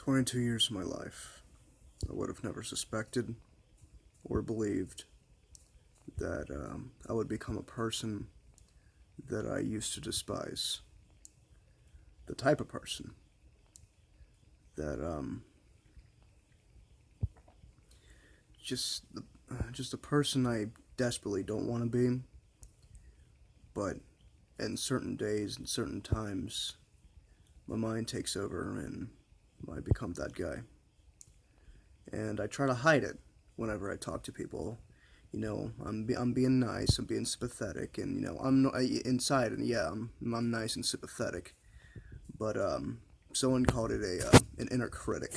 22 years of my life, I would have never suspected or believed that I would become a person that I used to despise. The type of person that just a person I desperately don't want to be, but in certain days and certain times, my mind takes over and I become that guy. And I try to hide it whenever I talk to people. I'm being nice, I'm being sympathetic, and inside, and yeah, I'm nice and sympathetic. But someone called it an inner critic.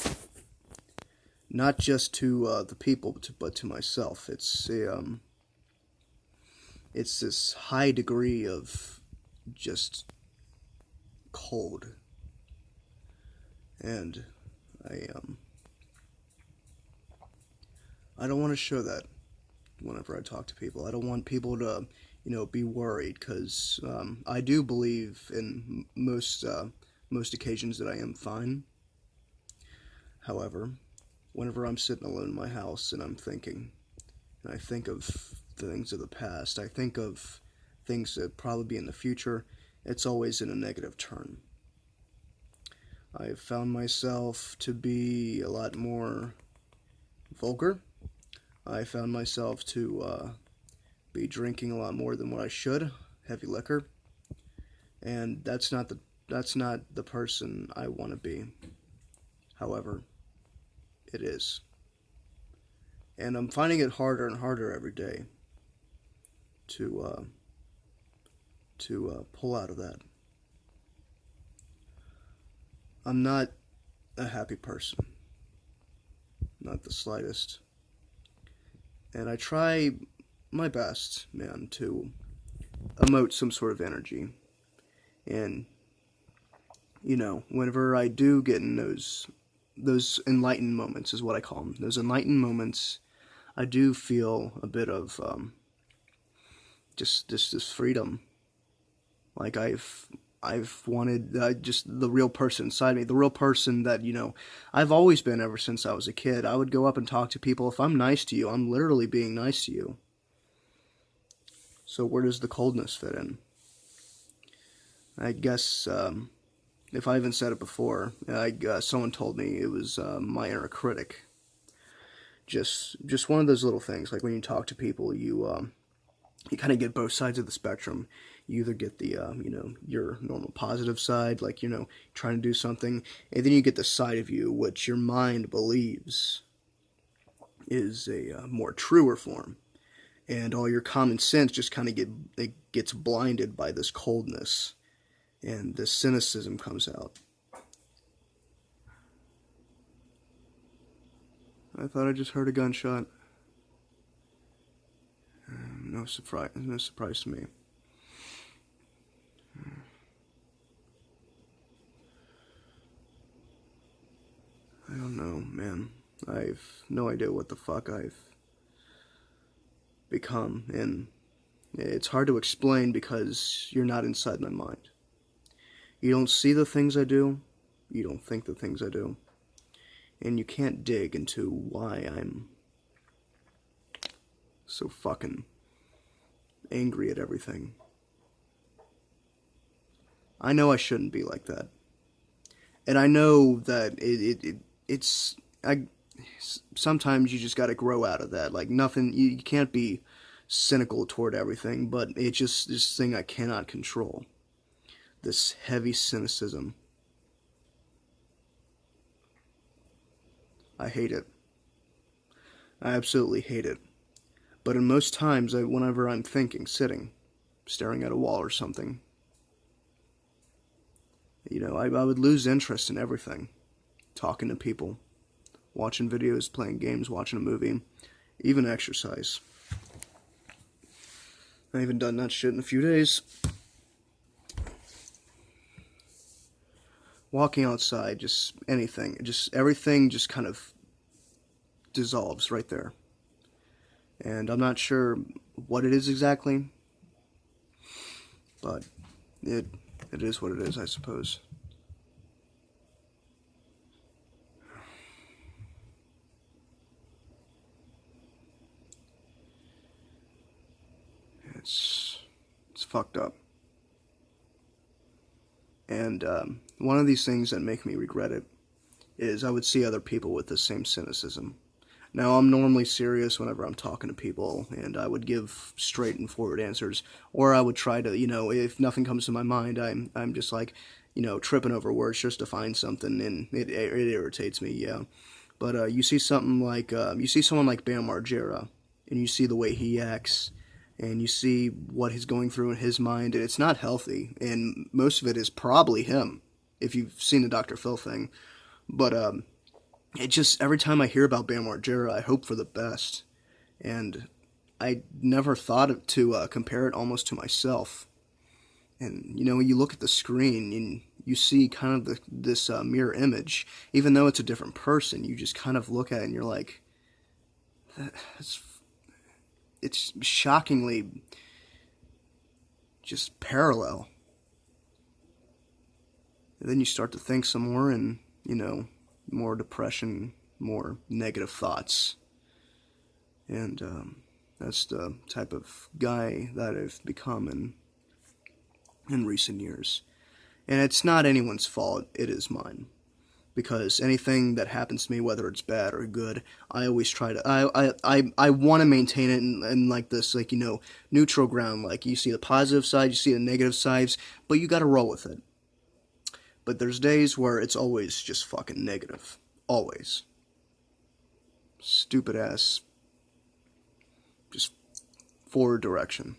Not just to the people, but to myself. It's this high degree of just cold, and I don't want to show that whenever I talk to people. I don't want people to, be worried, because I do believe in most occasions that I am fine. However, whenever I'm sitting alone in my house and I'm thinking, and I think of things of the past, I think of things that probably be in the future, it's always in a negative turn. I've found myself to be a lot more vulgar. I found myself to be drinking a lot more than what I should, heavy liquor, and that's not the person I want to be. However, it is, and I'm finding it harder and harder every day to pull out of that. I'm not a happy person, not the slightest. And I try my best, man, to emote some sort of energy. And, whenever I do get in those enlightened moments, is what I call them, those enlightened moments, I do feel a bit of just this freedom. Like I've wanted just the real person inside me, the real person that, I've always been ever since I was a kid. I would go up and talk to people. If I'm nice to you, I'm literally being nice to you. So where does the coldness fit in? I guess, if I haven't said it before, someone told me it was my inner critic. Just one of those little things, like when you talk to people, you kind of get both sides of the spectrum. You either get the, your normal positive side, like, trying to do something, and then you get the side of you which your mind believes is a more truer form. And all your common sense just kind of gets blinded by this coldness, and this cynicism comes out. I thought I just heard a gunshot. No surprise to me. I don't know, man. I've no idea what the fuck I've become, and it's hard to explain because you're not inside my mind. You don't see the things I do, you don't think the things I do, and you can't dig into why I'm so fucking angry at everything. I know I shouldn't be like that. And I know that sometimes you just gotta grow out of that. Like, nothing, you can't be cynical toward everything, but it's just this thing I cannot control. This heavy cynicism. I hate it. I absolutely hate it. But in most times, whenever I'm thinking, sitting, staring at a wall or something, I would lose interest in everything. Talking to people, watching videos, playing games, watching a movie, even exercise. I haven't done that shit in a few days. Walking outside, just anything, everything just kind of dissolves right there. And I'm not sure what it is exactly, but it is what it is, I suppose. fucked up. And one of these things that make me regret it is I would see other people with the same cynicism. Now, I'm normally serious whenever I'm talking to people, and I would give straight and forward answers, or I would try to, if nothing comes to my mind, I'm just like, tripping over words just to find something, and it irritates me, yeah. But you see something like, you see someone like Bam Margera, and you see the way he acts, and you see what he's going through in his mind, and it's not healthy, and most of it is probably him, if you've seen the Dr. Phil thing. But it just, every time I hear about Bam Margera, I hope for the best. And I never thought to compare it almost to myself. And, when you look at the screen and you see kind of this mirror image, even though it's a different person, you just kind of look at it and you're like, it's shockingly just parallel. And then you start to think some more and, more depression, more negative thoughts. And that's the type of guy that I've become in recent years. And it's not anyone's fault, it is mine. Because anything that happens to me, whether it's bad or good, I always try to, I want to maintain it in like this, like, neutral ground. Like, you see the positive side, you see the negative sides, but you gotta roll with it. But there's days where it's always just fucking negative. Always. Stupid ass. Just forward direction.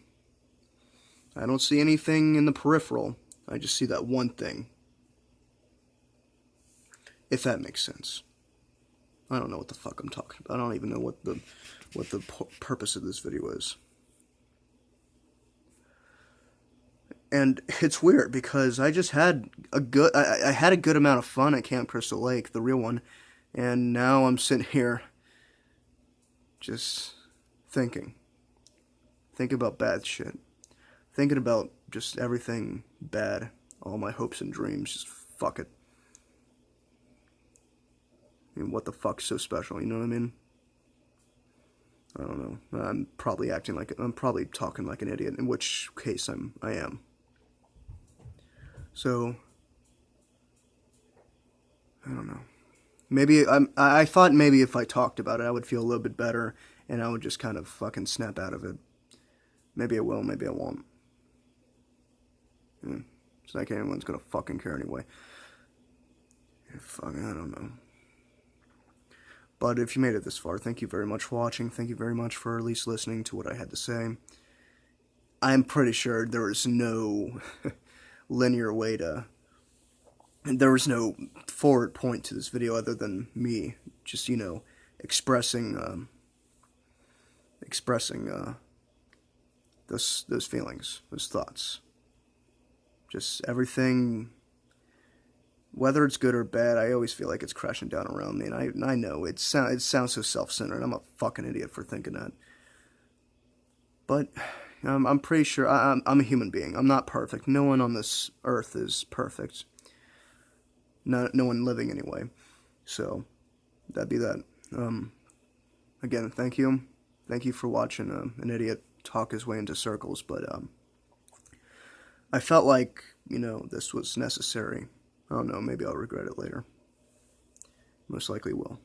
I don't see anything in the peripheral. I just see that one thing. If that makes sense. I don't know what the fuck I'm talking about. I don't even know what the purpose of this video is. And it's weird because I just had I had a good amount of fun at Camp Crystal Lake, the real one, and now I'm sitting here just thinking about bad shit, thinking about just everything bad, all my hopes and dreams, just fuck it. I mean, what the fuck's so special, you know what I mean? I don't know. I'm probably talking like an idiot, in which case I am. So, I don't know. Maybe I thought maybe if I talked about it, I would feel a little bit better, and I would just kind of fucking snap out of it. Maybe I will, maybe I won't. It's like anyone's gonna fucking care anyway. Fucking, I don't know. But if you made it this far, thank you very much for watching. Thank you very much for at least listening to what I had to say. I'm pretty sure there is no linear way to... There was no forward point to this video other than me just, expressing those feelings, those thoughts. Just everything, whether it's good or bad, I always feel like it's crashing down around me, and I know it sounds so self-centered. I'm a fucking idiot for thinking that. But I'm pretty sure I'm a human being. I'm not perfect. No one on this earth is perfect. No one living anyway. So that'd be that. Again, thank you. Thank you for watching an idiot talk his way into circles. But I felt like, this was necessary. I don't know, maybe I'll regret it later. Most likely will.